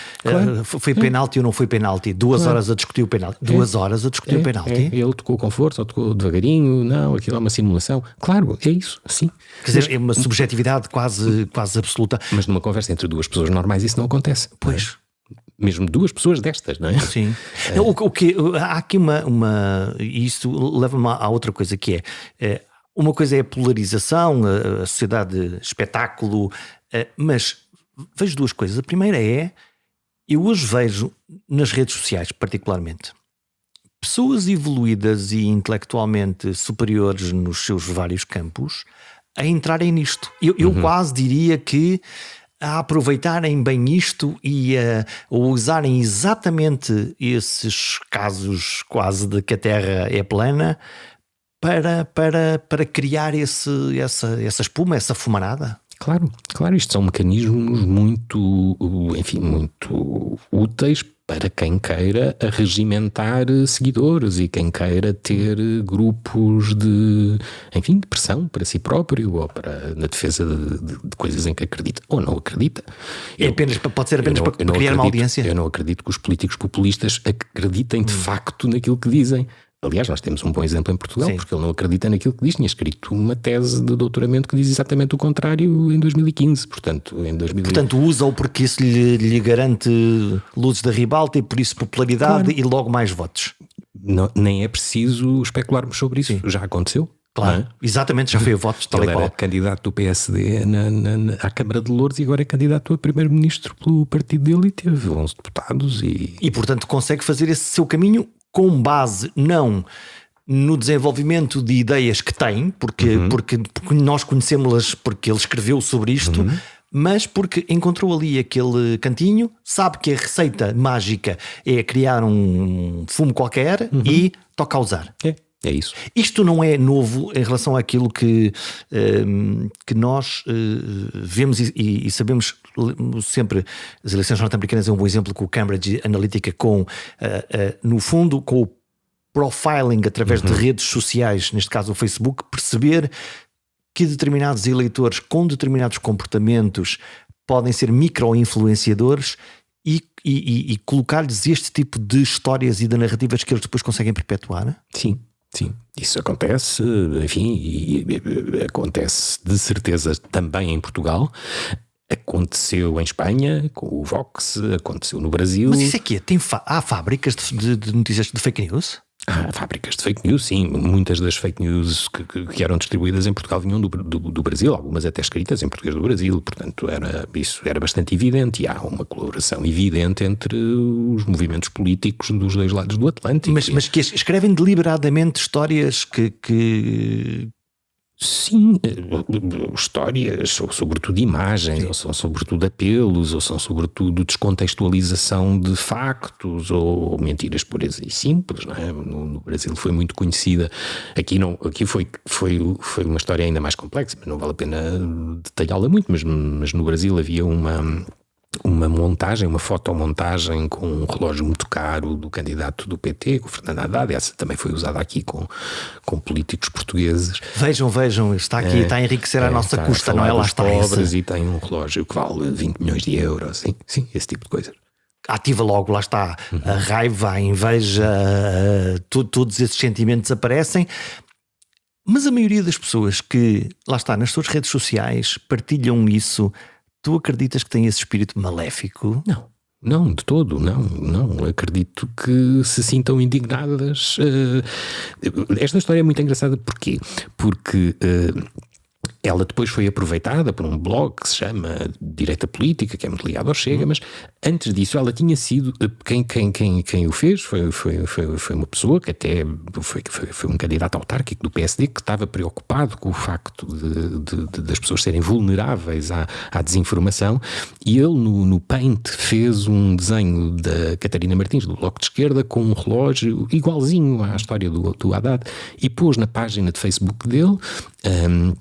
foi penalti ou não foi penalti? 2 horas a discutir o penalti. 2 horas a discutir o penalti. Ele tocou com força ou tocou devagarinho, não, aquilo é uma simulação. Claro, é isso, sim. Quer dizer, é uma subjetividade quase absoluta. Mas numa conversa entre duas pessoas normais isso não acontece. Pois. Mesmo 2 pessoas destas, não é? Sim. Há aqui e isso leva-me a outra coisa que é, uma coisa é a polarização, a sociedade espetáculo, mas vejo 2 coisas. A primeira eu hoje vejo nas redes sociais particularmente pessoas evoluídas e intelectualmente superiores nos seus vários campos a entrarem nisto. Eu quase diria que a aproveitarem bem isto e a usarem exatamente esses casos quase de que a Terra é plana para criar essa espuma, essa fumarada. Claro, isto são mecanismos muito úteis para quem queira arregimentar seguidores e quem queira ter grupos de pressão para si próprio ou na defesa de coisas em que acredita ou não acredita. Pode ser apenas para criar uma audiência. Eu não acredito que os políticos populistas acreditem de facto naquilo que dizem. Aliás, nós temos um bom exemplo em Portugal, porque ele não acredita naquilo que diz. Tinha escrito uma tese de doutoramento que diz exatamente o contrário em 2015. Portanto, usa-o porque isso lhe garante luzes da ribalta e por isso popularidade e logo mais votos. Não, nem é preciso especularmos sobre isso. Já aconteceu. Claro, exatamente, já foi a votos tal e qual. Ele era candidato do PSD à Câmara de Loures e agora é candidato a primeiro-ministro pelo partido dele e teve 11 deputados. E portanto consegue fazer esse seu caminho com base não no desenvolvimento de ideias que tem, porque nós conhecemos-las porque ele escreveu sobre isto, mas porque encontrou ali aquele cantinho, sabe que a receita mágica é criar um fumo qualquer e toca a usar. É isso. Isto não é novo em relação àquilo que nós vemos e sabemos sempre. As eleições norte-americanas é um bom exemplo com o Cambridge Analytica, no fundo, com o profiling através de redes sociais, neste caso o Facebook, perceber que determinados eleitores com determinados comportamentos podem ser micro-influenciadores e colocar-lhes este tipo de histórias e de narrativas que eles depois conseguem perpetuar. Sim, isso acontece, e acontece de certeza também em Portugal, aconteceu em Espanha com o Vox, aconteceu no Brasil. Mas isso é que há fábricas de notícias de fake news? Há fábricas de fake news, sim. Muitas das fake news que eram distribuídas em Portugal vinham do Brasil, algumas até escritas em português do Brasil, portanto isso era bastante evidente e há uma colaboração evidente entre os movimentos políticos dos 2 lados do Atlântico. Mas que escrevem deliberadamente histórias que... Sim, histórias, ou sobretudo imagens, ou são sobretudo apelos, ou são sobretudo descontextualização de factos, ou mentiras puras e simples, não é? No Brasil foi muito conhecida, aqui foi uma história ainda mais complexa, mas não vale a pena detalhá-la muito, mas no Brasil havia uma montagem, uma fotomontagem com um relógio muito caro do candidato do PT, com o Fernando Haddad. Essa também foi usada aqui com políticos portugueses. Vejam, está aqui, está a enriquecer a nossa custa, não é? Lá está pobres e tem um relógio que vale 20 milhões de euros, sim, esse tipo de coisa. Ativa logo, lá está, a raiva, a inveja, todos esses sentimentos aparecem. Mas a maioria das pessoas que, lá está, nas suas redes sociais partilham isso, tu acreditas que tem esse espírito maléfico? Não, de todo, não. Acredito que se sintam indignadas. Esta história é muito engraçada, porquê? Porque ela depois foi aproveitada por um blog que se chama Direita Política, que é muito ligado ao Chega, mas antes disso ela tinha sido, quem o fez foi uma pessoa que até foi um candidato autárquico do PSD que estava preocupado com o facto das pessoas serem vulneráveis à desinformação, e ele no Paint fez um desenho da Catarina Martins, do Bloco de Esquerda, com um relógio igualzinho à história do Haddad, e pôs na página de Facebook dele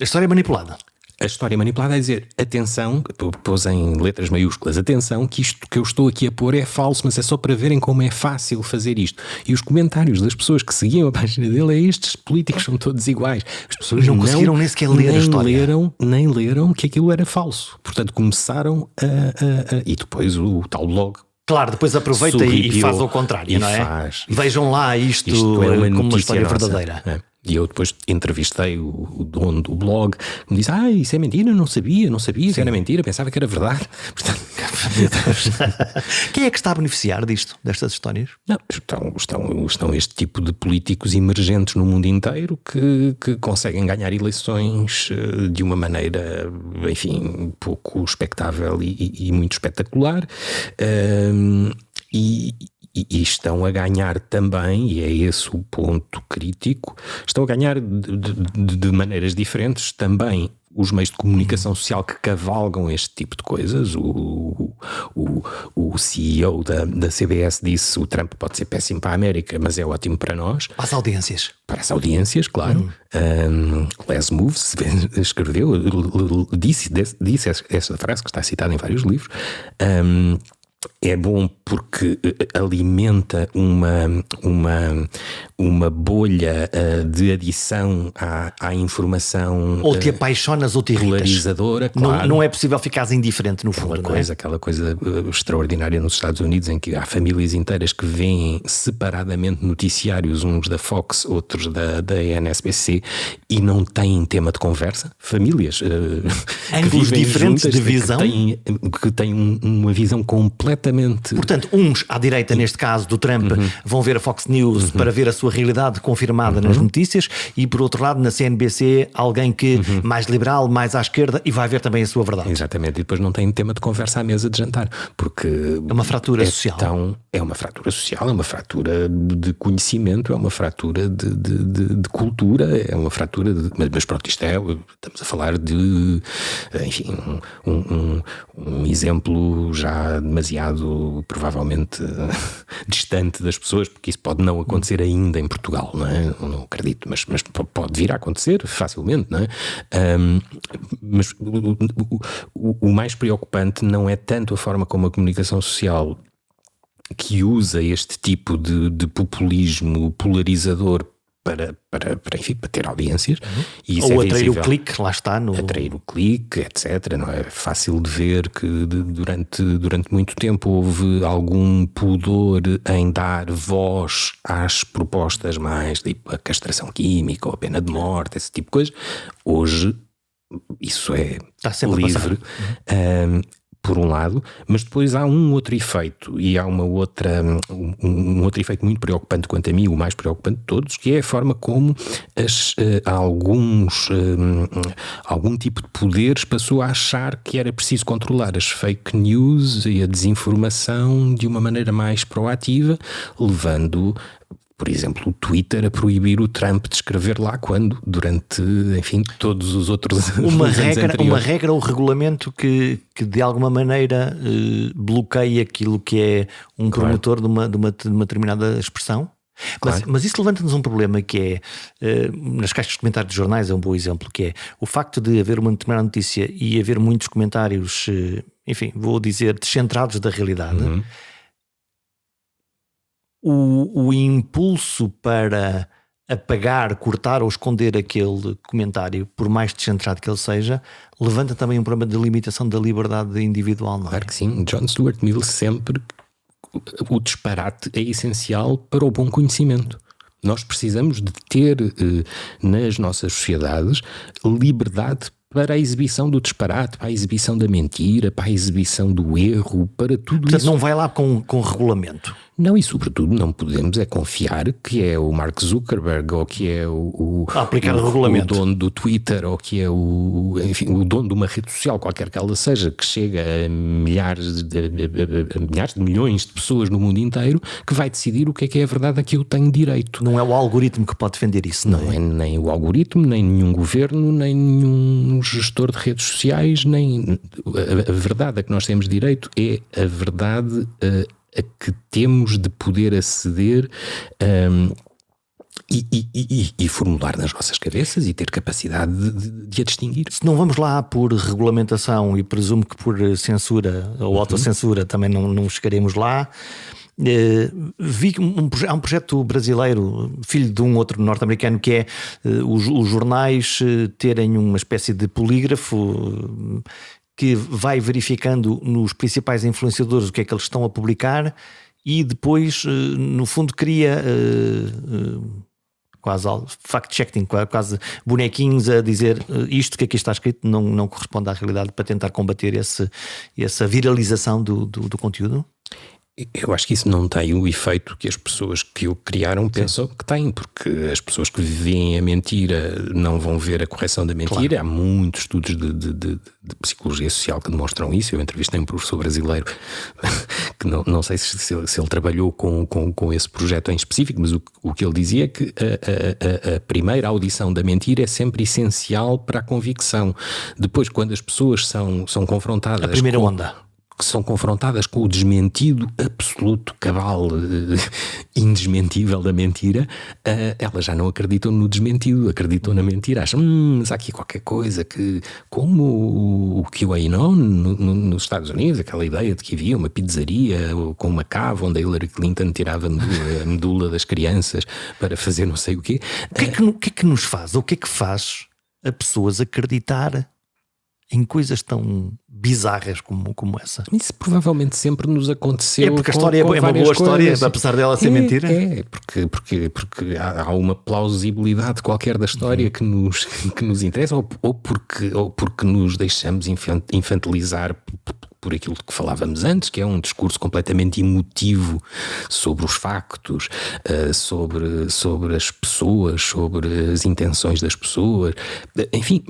A história é manipulada. a história manipulada a dizer, atenção, pôs em letras maiúsculas, atenção que isto que eu estou aqui a pôr é falso, mas é só para verem como é fácil fazer isto. E os comentários das pessoas que seguiam a página dele é: estes políticos são todos iguais. As pessoas não conseguiram nem sequer ler a história. Nem leram que aquilo era falso. Portanto, começaram e depois o tal blog. Claro, depois aproveita e faz ao contrário, não é? Vejam lá isto é como uma história nossa, verdadeira. É. E eu depois entrevistei o dono do blog, que me disse: isso é mentira, não sabia se era mentira, pensava que era verdade. Portanto, quem é que está a beneficiar destas histórias? Não, estão este tipo de políticos emergentes no mundo inteiro que conseguem ganhar eleições de uma maneira, enfim, pouco expectável e muito espetacular. E estão a ganhar também, e é esse o ponto crítico, estão a ganhar de maneiras diferentes também os meios de comunicação social que cavalgam este tipo de coisas. O CEO da CBS disse: o Trump pode ser péssimo para a América, mas é ótimo para nós. Para as audiências. Para as audiências, claro. Les Moves escreveu, disse essa frase que está citada em vários livros. É bom porque alimenta uma bolha de adição à informação. Ou te apaixonas ou te irritas. Polarizadora, claro. Não é possível ficares indiferente no fundo. Aquela coisa extraordinária nos Estados Unidos, em que há famílias inteiras que veem separadamente noticiários, uns da Fox, outros da NSBC, e não têm tema de conversa. Famílias ângulos diferentes juntas, de visão, que têm uma visão completamente. Portanto, uns à direita, neste caso do Trump, vão ver a Fox News para ver a sua realidade confirmada nas notícias, e por outro lado na CNBC alguém que mais liberal, mais à esquerda, e vai ver também a sua verdade. Exatamente, e depois não tem tema de conversa à mesa de jantar, porque é uma fratura social. É uma fratura social, é uma fratura de conhecimento, é uma fratura de cultura, é uma fratura mas pronto, estamos a falar de, enfim, um exemplo já demasiado provavelmente distante das pessoas, porque isso pode não acontecer ainda em Portugal, não é? Eu não acredito, mas pode vir a acontecer facilmente, não é? Mas o mais preocupante não é tanto a forma como a comunicação social, que usa este tipo de populismo polarizador para ter audiências. E isso ou é atrair o clique, lá está. Atrair o clique, etc. Não é fácil de ver que durante muito tempo houve algum pudor em dar voz às propostas mais tipo a castração química ou a pena de morte, esse tipo de coisa. Hoje isso é livre. Por um lado, mas depois há um outro efeito, e há um outro efeito muito preocupante quanto a mim, o mais preocupante de todos, que é a forma como algum tipo de poderes passou a achar que era preciso controlar as fake news e a desinformação de uma maneira mais proativa, levando, por exemplo, o Twitter a proibir o Trump de escrever lá quando, durante, enfim, todos os outros uma regra ou regulamento que de alguma maneira bloqueia aquilo que é um promotor de uma determinada expressão. Claro. Mas isso levanta-nos um problema que é, nas caixas de comentários de jornais é um bom exemplo, que é o facto de haver uma determinada notícia e haver muitos comentários, enfim, vou dizer, descentrados da realidade. O impulso para apagar, cortar ou esconder aquele comentário, por mais descentrado que ele seja, levanta também um problema de limitação da liberdade individual, não é? Claro que sim. John Stuart Mill sempre... O disparate é essencial para o bom conhecimento. Nós precisamos de ter nas nossas sociedades liberdade para a exibição do disparate, para a exibição da mentira, para a exibição do erro, para tudo. Portanto, isso. não vai lá com regulamento. Não, e sobretudo não podemos confiar que é o Mark Zuckerberg ou que é o dono do Twitter ou que é o dono de uma rede social, qualquer que ela seja, que chega a milhares de milhões de pessoas no mundo inteiro, que vai decidir o que é a verdade a que eu tenho direito. Não é o algoritmo que pode defender isso, não é? Não é nem o algoritmo, nem nenhum governo, nem nenhum gestor de redes sociais, nem a verdade a que nós temos direito é a verdade a que temos de poder aceder e formular nas nossas cabeças e ter capacidade de a distinguir. Se não vamos lá por regulamentação e presumo que por censura ou autocensura também não chegaremos lá, vi que há um projeto brasileiro, filho de um outro norte-americano, que é os jornais terem uma espécie de polígrafo que vai verificando nos principais influenciadores o que é que eles estão a publicar e depois, no fundo, cria quase fact-checking, quase bonequinhos a dizer isto que aqui está escrito não corresponde à realidade, para tentar combater essa viralização do conteúdo. Eu acho que isso não tem o efeito que as pessoas que o criaram pensam que tem, porque as pessoas que veem a mentira não vão ver a correção da mentira. Claro. Há muitos estudos de psicologia social que demonstram isso. Eu entrevistei um professor brasileiro que não sei se ele trabalhou com esse projeto em específico, mas o que ele dizia é que a primeira audição da mentira é sempre essencial para a convicção. Depois, quando as pessoas são confrontadas... A primeira onda. Que são confrontadas com o desmentido absoluto, cabal, indesmentível da mentira, elas já não acreditam no desmentido, acreditam na mentira. Acham, mas há aqui qualquer coisa que, como o QAnon nos Estados Unidos, aquela ideia de que havia uma pizzaria com uma cave onde a Hillary Clinton tirava a medula das crianças para fazer não sei o quê. O que é que nos faz? O que é que faz a pessoas acreditar em coisas tão bizarras como essa? Isso provavelmente sempre nos aconteceu. É porque a história é uma boa história, apesar dela ser mentira. Porque há uma plausibilidade qualquer da história que nos interessa, ou porque nos deixamos infantilizar por aquilo que falávamos antes, que é um discurso completamente emotivo sobre os factos, sobre as pessoas, sobre as intenções das pessoas. Enfim,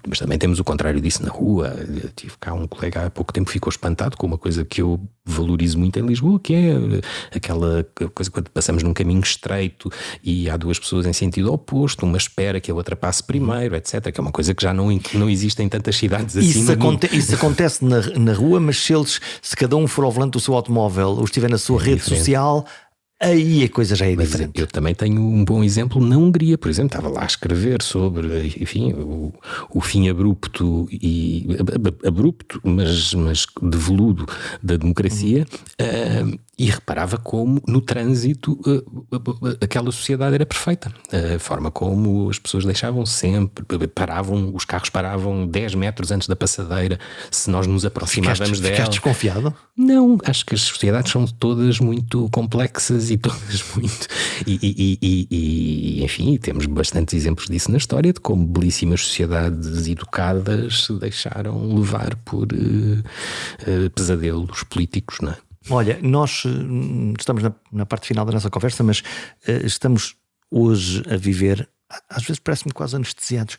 mas também temos o contrário disso na rua. Eu tive cá um colega há pouco tempo ficou espantado com uma coisa que eu valorizo muito em Lisboa, que é aquela coisa quando passamos num caminho estreito e há duas pessoas em sentido oposto, uma espera que a outra passe primeiro, etc., que é uma coisa que já não existe em tantas cidades assim. Isso acontece na rua, mas se cada um for ao volante do seu automóvel ou estiver na sua rede social, aí a coisa já é diferente. Eu também tenho um bom exemplo na Hungria, por exemplo, estava lá a escrever sobre, enfim, o fim abrupto, mas de veludo da democracia, e reparava como no trânsito aquela sociedade era perfeita. A forma como as pessoas deixavam sempre, os carros paravam 10 metros antes da passadeira, se nós nos aproximávamos dela. Ficaste desconfiado? Não, acho que as sociedades são todas muito complexas e todas muito... E enfim, temos bastantes exemplos disso na história, de como belíssimas sociedades educadas se deixaram levar por pesadelos políticos, não é? Olha, nós estamos na parte final da nossa conversa, mas estamos hoje a viver, às vezes parece-me quase anestesiados,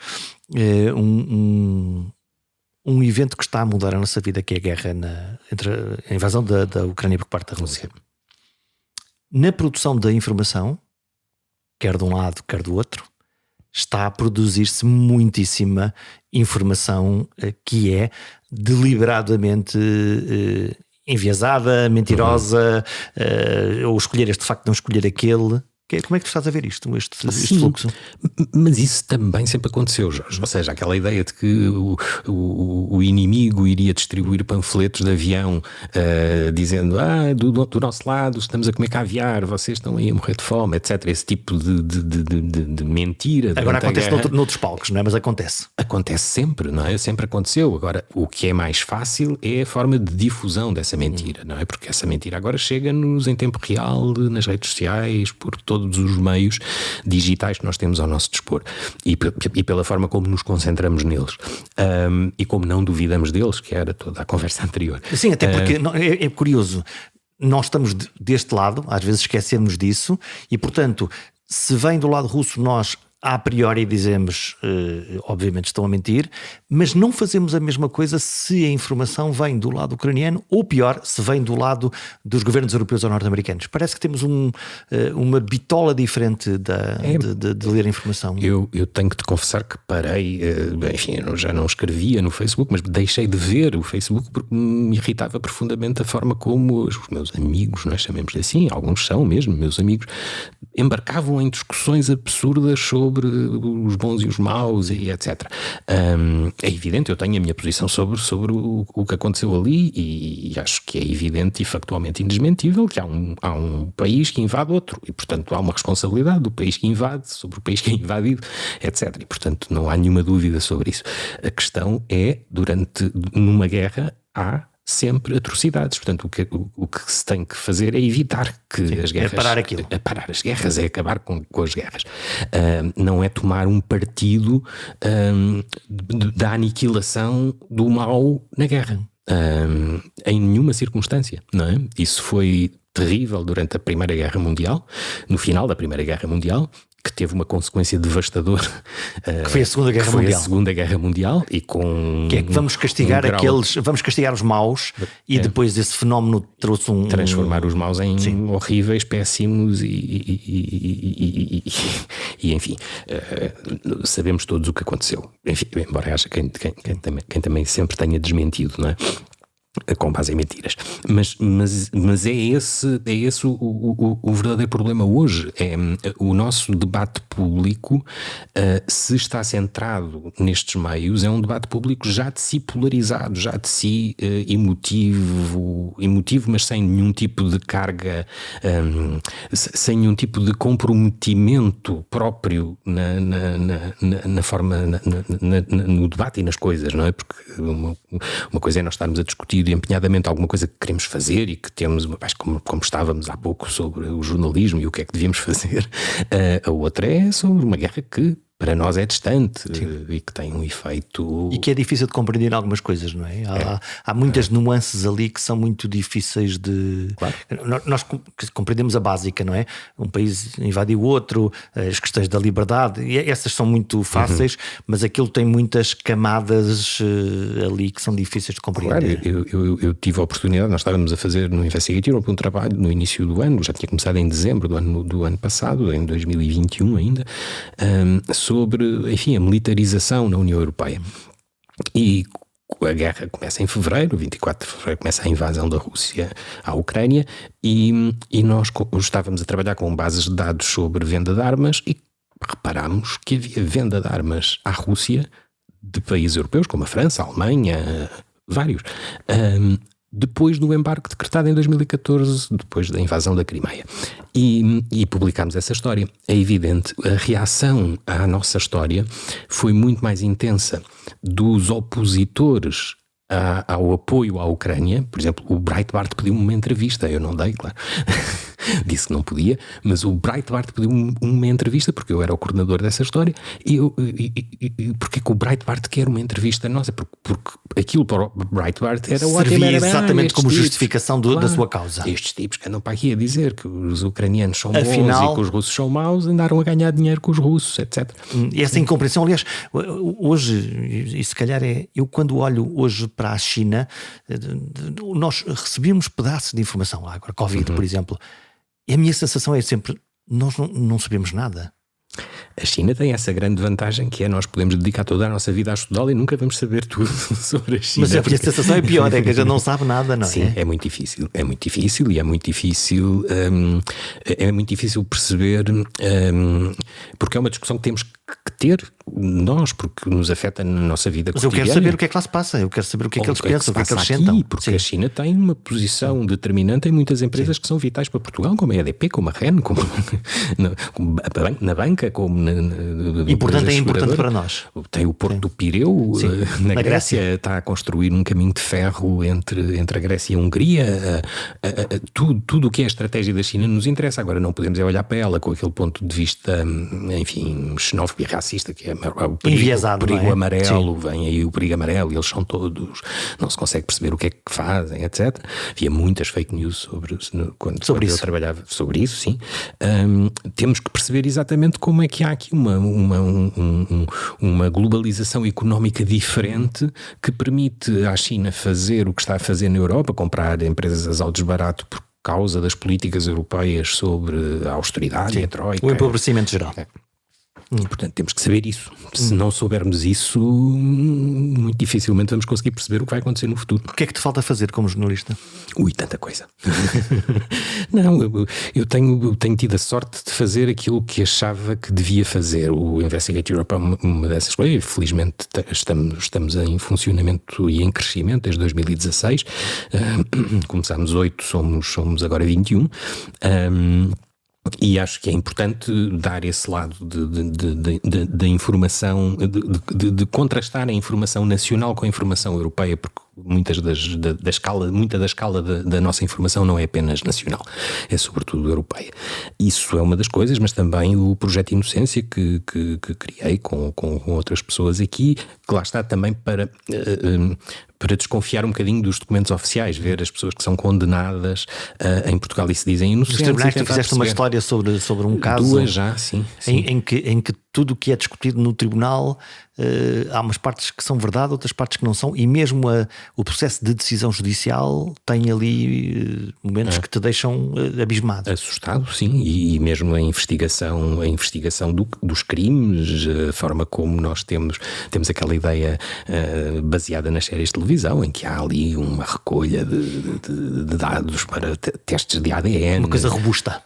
um evento que está a mudar a nossa vida, que é a guerra entre a invasão da Ucrânia por parte da Rússia. Na produção da informação, quer de um lado, quer do outro, está a produzir-se muitíssima informação que é deliberadamente enviesada, mentirosa, ou escolher este facto, não escolher aquele. Como é que tu estás a ver isto, este fluxo? Mas isso também sempre aconteceu, Jorge. Ou seja, aquela ideia de que o inimigo iria distribuir panfletos de avião dizendo do nosso lado estamos a comer caviar, vocês estão aí a morrer de fome, etc. Esse tipo de mentira. Agora acontece noutros palcos, não é? Mas acontece. Acontece sempre, não é? Sempre aconteceu. Agora, o que é mais fácil é a forma de difusão dessa mentira, não é? Porque essa mentira agora chega-nos em tempo real, nas redes sociais, por todo todos os meios digitais que nós temos ao nosso dispor e pela forma como nos concentramos neles e como não duvidamos deles, que era toda a conversa anterior. Sim, até porque é curioso, nós estamos deste lado, às vezes esquecemos disso e, portanto, se vem do lado russo, nós a priori dizemos, obviamente estão a mentir, mas não fazemos a mesma coisa se a informação vem do lado ucraniano ou pior, se vem do lado dos governos europeus ou norte-americanos. Parece que temos uma bitola diferente de ler a informação. Eu tenho que te confessar que parei, enfim, eu já não escrevia no Facebook, mas deixei de ver o Facebook porque me irritava profundamente a forma como os meus amigos, nós chamemos assim, alguns são mesmo meus amigos, embarcavam em discussões absurdas sobre os bons e os maus e etc. É evidente, eu tenho a minha posição sobre o que aconteceu ali e acho que é evidente e factualmente indesmentível que há um país que invade outro e, portanto, há uma responsabilidade do país que invade sobre o país que é invadido, etc. E, portanto, não há nenhuma dúvida sobre isso. A questão é, numa guerra, há sempre atrocidades. Portanto, o que se tem que fazer é evitar que as guerras... É parar aquilo. É parar as guerras, é acabar com as guerras. Não é tomar um partido da aniquilação do mal na guerra. Em nenhuma circunstância, não é? Isso foi terrível durante a Primeira Guerra Mundial, no final da Primeira Guerra Mundial, que teve uma consequência devastadora, que foi a Segunda Guerra Mundial. Foi a Segunda Guerra Mundial e com... Que é que vamos castigar vamos castigar os maus e depois esse fenómeno trouxe transformar os maus em horríveis, péssimos e enfim, sabemos todos o que aconteceu. Enfim, embora haja quem também sempre tenha desmentido, não é? Com base em mentiras, mas é esse o verdadeiro problema hoje. É o nosso debate público, se está centrado nestes meios, é um debate público já de si polarizado, já de si emotivo, mas sem nenhum tipo de carga, sem nenhum tipo de comprometimento próprio na forma, no debate e nas coisas, não é? Porque uma coisa é nós estarmos a discutir empenhadamente alguma coisa que queremos fazer e que temos, como estávamos há pouco sobre o jornalismo e o que é que devíamos fazer, a outra é sobre uma guerra que para nós é distante e que tem um efeito... E que é difícil de compreender algumas coisas, não é? Há muitas nuances ali que são muito difíceis de... Claro. Nós compreendemos a básica, não é? Um país invadiu outro, as questões da liberdade, e essas são muito fáceis, mas aquilo tem muitas camadas ali que são difíceis de compreender. Claro, eu tive a oportunidade, nós estávamos a fazer no Investigative um trabalho no início do ano, já tinha começado em dezembro do ano passado, em 2021 ainda, sobre, enfim, a militarização na União Europeia. E a guerra começa em fevereiro, 24 de fevereiro começa a invasão da Rússia à Ucrânia e nós estávamos a trabalhar com bases de dados sobre venda de armas e reparámos que havia venda de armas à Rússia de países europeus, como a França, a Alemanha, vários, depois do embargo decretado em 2014, depois da invasão da Crimeia. E publicámos essa história. É evidente, a reação à nossa história foi muito mais intensa dos opositores ao apoio à Ucrânia. Por exemplo, o Breitbart pediu-me uma entrevista, eu não dei, claro. Disse que não podia, mas o Breitbart pediu-me uma entrevista porque eu era o coordenador dessa história e porque que o Breitbart quer uma entrevista nossa? Porque aquilo para o Breitbart era ótimo. Servia exatamente como justificação da sua causa. Estes tipos que andam para aqui a dizer que os ucranianos são bons e que os russos são maus, andaram a ganhar dinheiro com os russos, etc. E essa incompreensão, aliás, hoje, e se calhar eu quando olho hoje para a China, nós recebemos pedaços de informação, agora Covid, por exemplo, e a minha sensação é sempre, nós não sabemos nada. A China tem essa grande vantagem que é nós podemos dedicar toda a nossa vida a estudá-la e nunca vamos saber tudo sobre a China. Mas a minha sensação é pior, é que a gente não sabe nada, não é? Sim, é muito difícil e é muito difícil perceber, porque é uma discussão que temos que ter nós, porque nos afeta na nossa vida Mas eu cotidiana. quero saber o que é que lá se passa, eu quero saber o que é que eles pensam, o que é que eles sentem. Porque a China tem uma posição determinante em muitas empresas que são vitais para Portugal, como a EDP, como a REN, como na banca, como E portanto é importante para nós. Tem o Porto do Pireu, na Grécia, está a construir um caminho de ferro entre a Grécia e a Hungria. Tudo o que é a estratégia da China nos interessa. Agora não podemos olhar para ela com aquele ponto de vista, enfim, xenófobo e racista, que é o perigo amarelo. Sim. Vem aí o perigo amarelo e eles são todos, não se consegue perceber o que é que fazem, etc. Havia muitas fake news quando eu trabalhava sobre isso, sim. Temos que perceber exatamente como é que há aqui uma globalização económica diferente que permite à China fazer o que está a fazer na Europa, comprar empresas ao desbarato por causa das políticas europeias sobre a austeridade e a troika. O empobrecimento geral. E, portanto, temos que saber isso. Se não soubermos isso, muito dificilmente vamos conseguir perceber o que vai acontecer no futuro. O que é que te falta fazer como jornalista? Tanta coisa. Não, eu tenho tido a sorte de fazer aquilo que achava que devia fazer. O Investigate Europe é uma dessas coisas. Felizmente estamos em funcionamento e em crescimento desde 2016. Começámos 8, somos agora 21. E acho que é importante dar esse lado da informação, de contrastar a informação nacional com a informação europeia, porque muita da escala da nossa informação não é apenas nacional, é sobretudo europeia. Isso é uma das coisas, mas também o projeto Inocência que criei com outras pessoas aqui, que lá está também para desconfiar um bocadinho dos documentos oficiais, ver as pessoas que são condenadas em Portugal e se dizem inocentes. Nos tribunais tu fizeste uma história sobre um caso. 2 já, sim. Em que tudo o que é discutido no tribunal, há umas partes que são verdade, outras partes que não são, e mesmo o processo de decisão judicial tem ali momentos que te deixam abismado. Assustado, sim, e mesmo a investigação dos crimes, a forma como nós temos aquela ideia baseada nas séries de televisão, em que há ali uma recolha de dados para testes de ADN. Uma coisa robusta.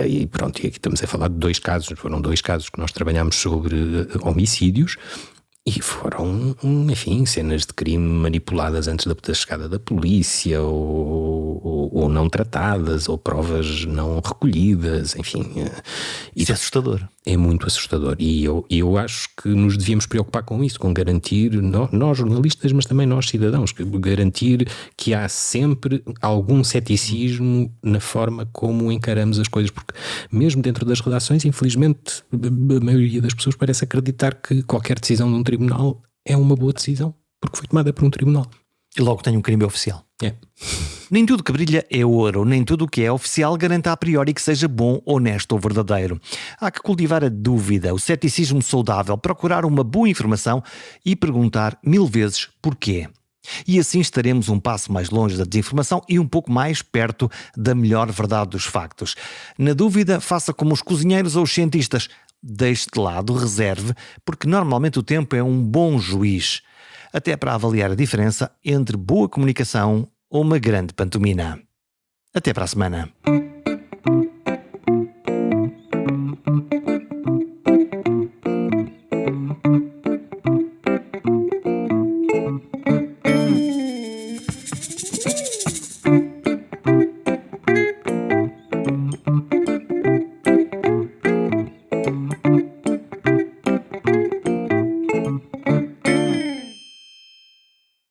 E pronto, e aqui estamos a falar de 2 casos, foram 2 casos que nós trabalhámos sobre homicídios e foram, enfim, cenas de crime manipuladas antes da chegada da polícia ou não tratadas, ou provas não recolhidas, enfim. Isso é assustador. É muito assustador e eu acho que nos devíamos preocupar com isso, com garantir, nós jornalistas, mas também nós cidadãos, garantir que há sempre algum ceticismo na forma como encaramos as coisas, porque mesmo dentro das redações, infelizmente, a maioria das pessoas parece acreditar que qualquer decisão de um tribunal é uma boa decisão, porque foi tomada por um tribunal. E logo tem um crime oficial. É. Nem tudo que brilha é ouro, nem tudo o que é oficial garante a priori que seja bom, honesto ou verdadeiro. Há que cultivar a dúvida, o ceticismo saudável, procurar uma boa informação e perguntar 1000 vezes porquê. E assim estaremos um passo mais longe da desinformação e um pouco mais perto da melhor verdade dos factos. Na dúvida, faça como os cozinheiros ou os cientistas. Deixe de lado, reserve, porque normalmente o tempo é um bom juiz. Até para avaliar a diferença entre boa comunicação ou uma grande pantomima. Até para a semana.